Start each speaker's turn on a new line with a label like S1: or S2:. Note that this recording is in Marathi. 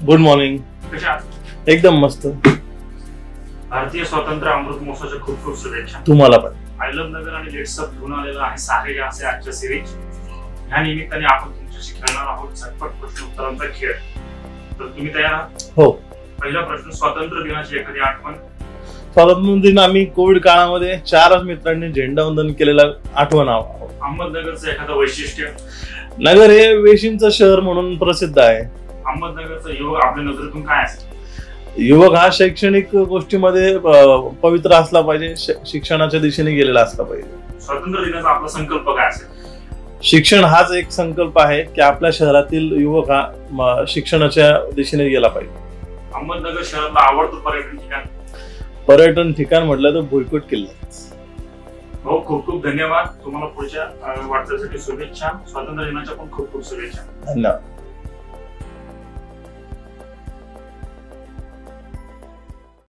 S1: Good morning.
S2: कशा
S1: एकदम मस्त.
S2: भारतीय स्वातंत्र्य अमृत महोत्सवाच्या खूप खूप शुभेच्छा.
S1: तुम्हाला पण.
S2: नगर आणि लेट्सअप घेऊन आलेला आहे सारे असे आजच्या सिरीज. ह्या निमित्ताने आपण तुमच्याशी खेळणार आहोत झटपट प्रश्न उत्तरांचा खेळ. तर तुम्ही तयार आहात?
S1: हो.
S2: पहिला प्रश्न, स्वातंत्र्य दिनाची एखादी आठवण.
S1: स्वातंत्र्य दिन आम्ही कोविड काळामध्ये 4 मित्रांनी झेंडावंदन केलेलं आठवण.
S2: अहमदनगरचं एखादं वैशिष्ट्य.
S1: नगर हे वेशींचं शहर म्हणून प्रसिद्ध आहे.
S2: अहमदनगरचा युवक आपल्या नजरेतून काय असेल?
S1: युवक हा शैक्षणिक गोष्टीमध्ये पवित्र असला पाहिजे, शिक्षणाच्या दिशेने गेलेला असला पाहिजे.
S2: स्वातंत्र्य दिनाचा आपला संकल्प काय असेल?
S1: शिक्षण हाच एक संकल्प आहे की आपल्या शहरातील युवक हा शिक्षणाच्या दिशेने गेला पाहिजे.
S2: अहमदनगर शहरातला आवडतं पर्यटन ठिकाण.
S1: पर्यटन ठिकाण म्हटलं तर भुईकोट किल्ला.
S2: हो, खूप खूप धन्यवाद. तुम्हाला पुढच्या वाटचालीसाठी शुभेच्छा. स्वातंत्र्य दिनाच्या पण खूप खूप शुभेच्छा.
S1: धन्यवाद.